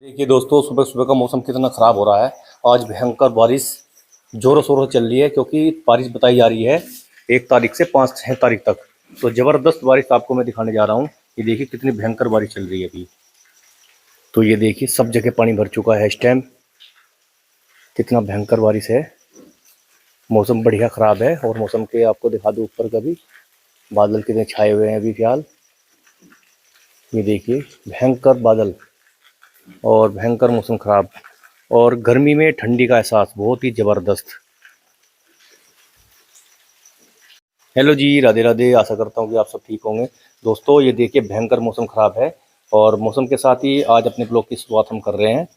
देखिए दोस्तों, सुबह सुबह का मौसम कितना ख़राब हो रहा है। आज भयंकर बारिश ज़ोरों शोरों से चल रही है, क्योंकि बारिश बताई जा रही है 1 तारीख से 5-6 तारीख तक। तो ज़बरदस्त बारिश आपको मैं दिखाने जा रहा हूँ। ये देखिए कितनी भयंकर बारिश चल रही है अभी। तो ये देखिए सब जगह पानी भर चुका है इस टाइम। कितना भयंकर बारिश है। मौसम बढ़िया ख़राब है। और मौसम के आपको दिखा दूँ ऊपर का भी, बादल कितने छाए हुए हैं अभी फ़िलहाल। ये देखिए भयंकर बादल और भयंकर मौसम ख़राब, और गर्मी में ठंडी का एहसास बहुत ही ज़बरदस्त। हेलो जी, राधे राधे। आशा करता हूँ कि आप सब ठीक होंगे। दोस्तों ये देखिए भयंकर मौसम ख़राब है, और मौसम के साथ ही आज अपने ब्लॉग की शुरुआत हम कर रहे हैं।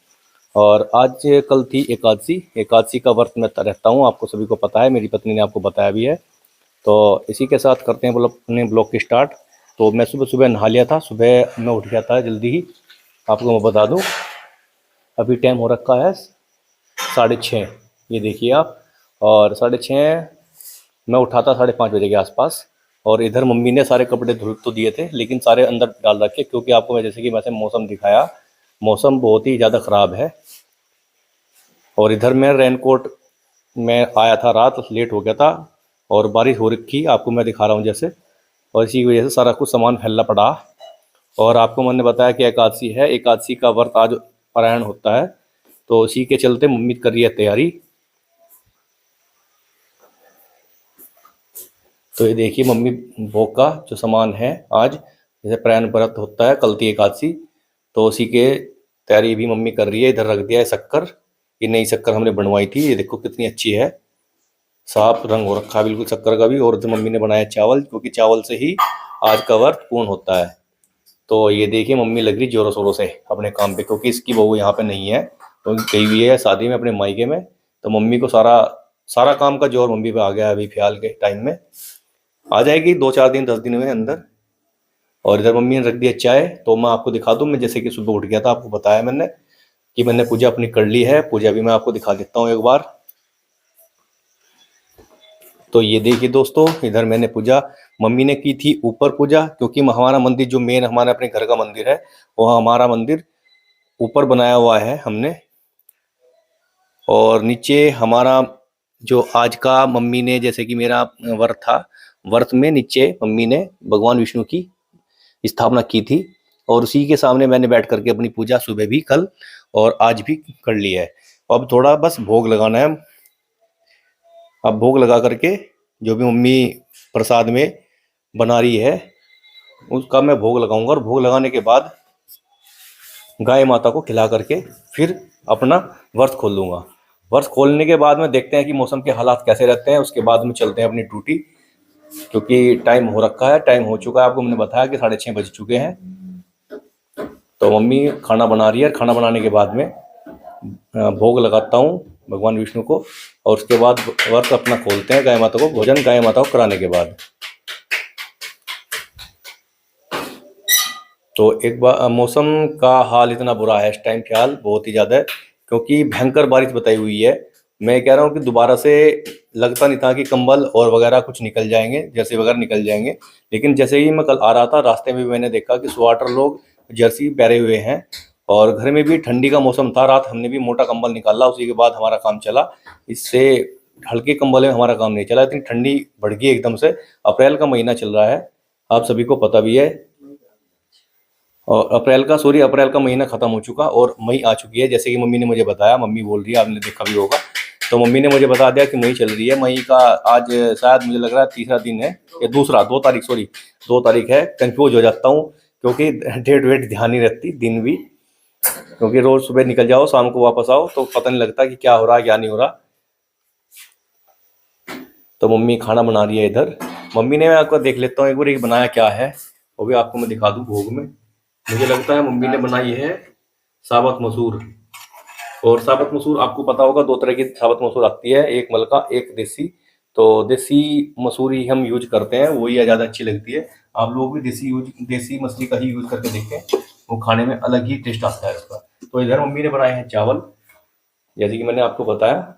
और आज कल थी एकादशी। एकादशी का व्रत मैं रहता हूँ, आपको सभी को पता है, मेरी पत्नी ने आपको बताया भी है। तो इसी के साथ करते हैं अपने ब्लॉग की स्टार्ट। तो मैं सुबह सुबह नहा लिया था, सुबह मैं उठ गया था जल्दी ही। आपको मैं बता दूँ, अभी टाइम हो रखा है 6:30। ये देखिए आप। और 6:30 मैं उठा था 5:30 बजे के आसपास। और इधर मम्मी ने सारे कपड़े धुल तो दिए थे, लेकिन सारे अंदर डाल रखे, क्योंकि आपको मैं जैसे कि वैसे मौसम दिखाया, मौसम बहुत ही ज़्यादा ख़राब है। और इधर मैं रेनकोट में आया था, रात लेट हो गया था, और बारिश हो रखी आपको मैं दिखा रहा हूँ जैसे। और इसी की वजह से सारा कुछ सामान फैला पड़ा। और आपको मैंने बताया कि एकादशी है, एकादशी का व्रत आज पारायण होता है। तो इसी के चलते मम्मी कर रही है तैयारी। तो ये देखिए मम्मी भोग का जो सामान है आज, जैसे पारायण व्रत होता है, कल थी एकादशी, तो उसी के तैयारी भी मम्मी कर रही है। इधर रख दिया है शक्कर। ये नई शक्कर हमने बनवाई थी, ये देखो कितनी अच्छी है, साफ रंग हो रखा है बिल्कुल शक्कर का भी। और इधर मम्मी ने बनाया चावल, क्योंकि चावल से ही आज का व्रत पूर्ण होता है। तो ये देखिए मम्मी लग रही जोरों शोरों से अपने काम पे, क्योंकि इसकी बहू यहाँ पे नहीं है, तो गई हुई है शादी में अपने मायके में। तो मम्मी को सारा सारा काम का जोर मम्मी पे आ गया है अभी फ़िलहाल के टाइम में। आ जाएगी 2-4 दिन 10 दिन में अंदर। और इधर मम्मी ने रख दिया चाय। तो मैं आपको दिखा दूँ, मैं जैसे कि सुबह उठ गया था, आपको बताया मैंने कि मैंने पूजा अपनी कर ली है। पूजा भी मैं आपको दिखा देता हूँ एक बार। तो ये देखिए दोस्तों, इधर मैंने पूजा मम्मी ने की थी ऊपर पूजा, क्योंकि हमारा मंदिर जो मेन हमारे अपने घर का मंदिर है, वो हमारा मंदिर ऊपर बनाया हुआ है हमने। और नीचे हमारा जो आज का मम्मी ने, जैसे कि मेरा व्रत था, व्रत में नीचे मम्मी ने भगवान विष्णु की स्थापना की थी। और उसी के सामने मैंने बैठ करके अपनी पूजा सुबह भी, कल और आज भी कर ली है। अब थोड़ा बस भोग लगाना है। अब भोग लगा करके जो भी मम्मी प्रसाद में बना रही है, उसका मैं भोग लगाऊंगा। और भोग लगाने के बाद गाय माता को खिला करके फिर अपना व्रत खोल दूंगा। व्रत खोलने के बाद में देखते हैं कि मौसम के हालात कैसे रहते हैं, उसके बाद में चलते हैं अपनी ड्यूटी, क्योंकि टाइम हो रखा है, टाइम हो चुका है, आपको मैंने बताया कि 6:30 बज चुके हैं। तो मम्मी खाना बना रही है, खाना बनाने के बाद में भोग लगाता हूँ भगवान विष्णु को। और उसके बाद व्रत अपना खोलते हैं, गाय माता को भोजन, गाय माता को कराने के बाद। तो एक बार मौसम का हाल इतना बुरा है इस टाइम फ़िलहाल, बहुत ही ज़्यादा है, क्योंकि भयंकर बारिश बताई हुई है। मैं कह रहा हूँ कि दोबारा से लगता नहीं था कि कंबल और वगैरह कुछ निकल जाएंगे, जर्सी वगैरह निकल जाएंगे। लेकिन जैसे ही मैं कल आ रहा था, रास्ते में भी मैंने देखा कि स्वेटर लोग जर्सी पहने हुए हैं। और घर में भी ठंडी का मौसम था, रात हमने भी मोटा कंबल निकाला, उसी के बाद हमारा काम चला। इससे हल्के कंबल में हमारा काम नहीं चला, इतनी ठंडी बढ़ गई एकदम से। अप्रैल का महीना चल रहा है, आप सभी को पता भी है। और अप्रैल का महीना ख़त्म हो चुका और मई आ चुकी है, जैसे कि मम्मी ने मुझे बताया। मम्मी बोल रही है, आपने देखा भी होगा, तो मम्मी ने मुझे बता दिया कि मई चल रही है। मई का आज शायद मुझे लग रहा है तीसरा दिन है या दूसरा, 2 तारीख, सॉरी 2 तारीख है। कंफ्यूज हो जाता हूँ, क्योंकि डेट वेट ध्यान नहीं रहती, दिन भी, क्योंकि रोज़ सुबह निकल जाओ शाम को वापस आओ, तो पता नहीं लगता कि क्या हो रहा है क्या नहीं हो रहा। तो मम्मी खाना बना रही है इधर। मम्मी ने, मैं आपको देख लेता हूँ एक बार, एक बनाया क्या है वो भी आपको मैं दिखा दूँ भोग में। मुझे लगता है मम्मी ने बनाई है साबुत मसूर। और साबुत मसूर आपको पता होगा, 2 तरह की साबुत मसूर आती है, एक मलका एक देसी। तो देसी मसूर ही हम यूज करते हैं, वही ज़्यादा अच्छी लगती है। आप लोग भी देसी मछली का ही यूज करके देखें, वो खाने में अलग ही टेस्ट आता है उसका। तो इधर मम्मी ने बनाए हैं चावल, जैसे कि मैंने आपको बताया,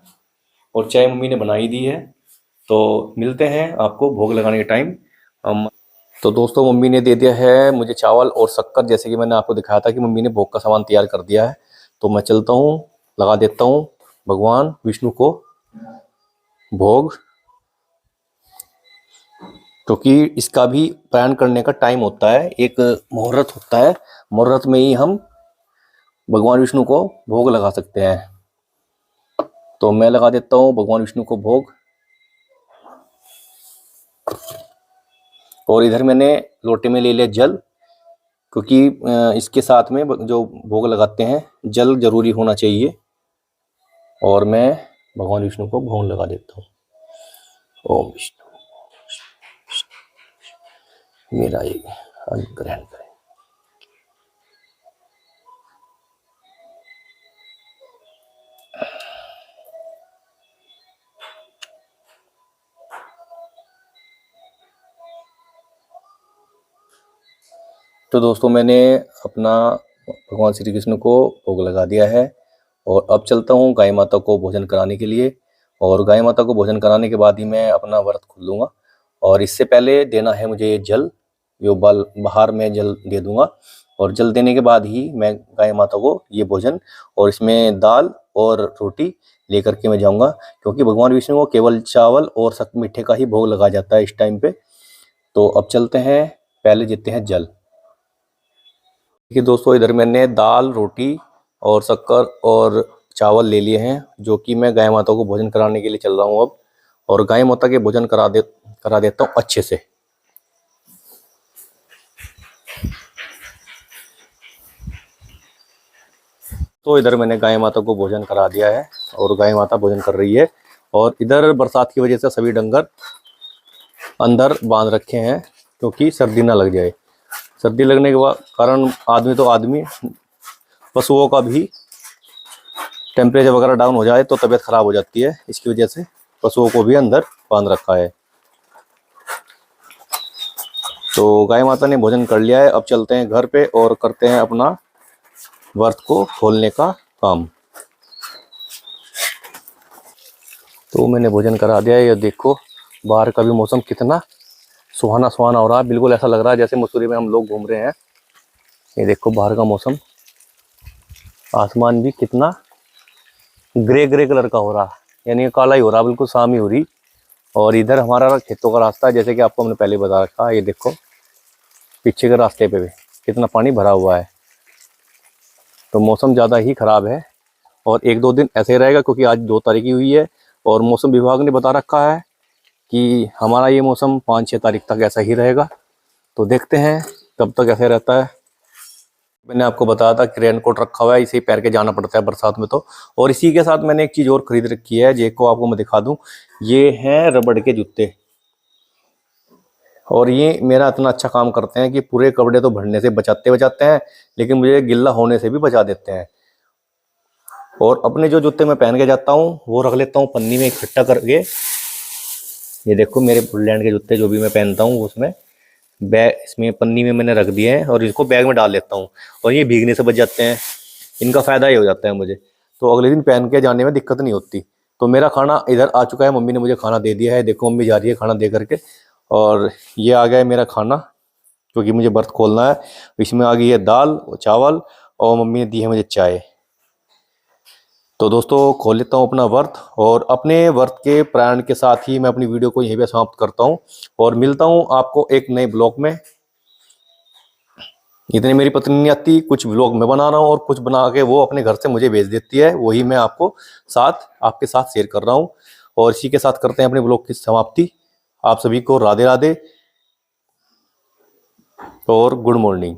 और चाय मम्मी ने बनाई दी है। तो मिलते हैं आपको भोग लगाने के टाइम हम। तो दोस्तों मम्मी ने दे दिया है मुझे चावल और शक्कर, जैसे कि मैंने आपको दिखाया था कि मम्मी ने भोग का सामान तैयार कर दिया है। तो मैं चलता हूँ, लगा देता हूँ भगवान विष्णु को भोग, क्योंकि इसका भी प्रयाण करने का टाइम होता है, एक मुहूर्त होता है। मुहूर्त में ही हम भगवान विष्णु को भोग लगा सकते हैं। तो मैं लगा देता हूँ भगवान विष्णु को भोग। और इधर मैंने लोटे में ले लिया जल, क्योंकि इसके साथ में जो भोग लगाते हैं जल जरूरी होना चाहिए। और मैं भगवान विष्णु को भोग लगा देता हूँ। ओम विष्णु मेरा ये अन्न ग्रहण करें। तो दोस्तों मैंने अपना भगवान श्री कृष्ण को भोग लगा दिया है और अब चलता हूँ गाय माता को भोजन कराने के लिए। और गाय माता को भोजन कराने के बाद ही मैं अपना व्रत खोलूँगा। और इससे पहले देना है मुझे ये जल, जो बाहर में जल दे दूंगा। और जल देने के बाद ही मैं गाय माता को ये भोजन और इसमें दाल और रोटी लेकर के मैं जाऊंगा, क्योंकि भगवान विष्णु को केवल चावल और सख्त मीठे का ही भोग लगा जाता है इस टाइम पे। तो अब चलते हैं, पहले देते हैं जल। देखिए दोस्तों, इधर मैंने दाल, रोटी और शक्कर और चावल ले लिए हैं, जो कि मैं गाय माता को भोजन कराने के लिए चल रहा हूँ अब। और गाय माता के भोजन करा देता हूँ अच्छे से। तो इधर मैंने गाय माता को भोजन करा दिया है और गाय माता भोजन कर रही है। और इधर बरसात की वजह से सभी डंगर अंदर बांध रखे हैं, क्योंकि सर्दी ना लग जाए। सर्दी लगने के कारण आदमी तो आदमी, पशुओं का भी टेम्परेचर वगैरह डाउन हो जाए तो तबीयत खराब हो जाती है। इसकी वजह से पशुओं को भी अंदर बांध रखा है। तो गाय माता ने भोजन कर लिया है। अब चलते हैं घर पे और करते हैं अपना व्रत को खोलने का काम। तो मैंने भोजन करा दिया है। ये देखो बाहर का भी मौसम कितना सुहाना सुहाना हो रहा है। बिल्कुल ऐसा लग रहा है जैसे मसूरी में हम लोग घूम रहे हैं। ये देखो बाहर का मौसम, आसमान भी कितना ग्रे ग्रे कलर का हो रहा है, यानी काला ही हो रहा, बिल्कुल शाम ही हो रही। और इधर हमारा खेतों का रास्ता है, जैसे कि आपको हमने पहले बता रखा है। ये देखो पीछे के रास्ते पे भी कितना पानी भरा हुआ है। तो मौसम ज़्यादा ही ख़राब है और 1-2 दिन ऐसे ही रहेगा, क्योंकि आज 2 तारीख ही हुई है और मौसम विभाग ने बता रखा है कि हमारा ये मौसम 5-6 तारीख तक ऐसा ही रहेगा। तो देखते हैं कब तक ऐसे रहता है। मैंने आपको बताया था कि रेनकोट रखा हुआ है, इसे पहन के जाना पड़ता है बरसात में तो। और इसी के साथ मैंने एक चीज़ और ख़रीद रखी है, जिसको आपको मैं दिखा दूँ। ये हैं रबड़ के जूते, और ये मेरा इतना अच्छा काम करते हैं कि पूरे कपड़े तो भरने से बचाते हैं, लेकिन मुझे गिल्ला होने से भी बचा देते हैं। और अपने जो जूते मैं पहन के जाता हूँ वो रख लेता हूँ पन्नी में इकट्ठा करके। ये देखो मेरे फुटलैंड के जूते जो भी मैं पहनता हूँ उसमें बैग, इसमें पन्नी में मैंने रख दिए हैं और इसको बैग में डाल लेता हूँ। और ये भीगने से बच जाते हैं, इनका फ़ायदा ही हो जाता है मुझे। तो अगले दिन पहन के जाने में दिक्कत नहीं होती। तो मेरा खाना इधर आ चुका है, मम्मी ने मुझे खाना दे दिया है। देखो मम्मी जा रही है खाना दे करके। और ये आ गया है मेरा खाना, क्योंकि मुझे व्रत खोलना है। इसमें आ गई है दाल, चावल और मम्मी ने दी है मुझे चाय। तो दोस्तों खोल लेता हूँ अपना व्रत, और अपने व्रत के प्राण के साथ ही मैं अपनी वीडियो को यहीं पे समाप्त करता हूँ और मिलता हूँ आपको एक नए ब्लॉग में। इतनी मेरी पत्नी नहीं आती, कुछ ब्लॉग मैं बना रहा हूँ और कुछ बना के वो अपने घर से मुझे भेज देती है, वही मैं आपके साथ शेयर कर रहा हूँ। और इसी के साथ करते हैं अपने ब्लॉग की समाप्ति। आप सभी को राधे राधे और गुड मॉर्निंग।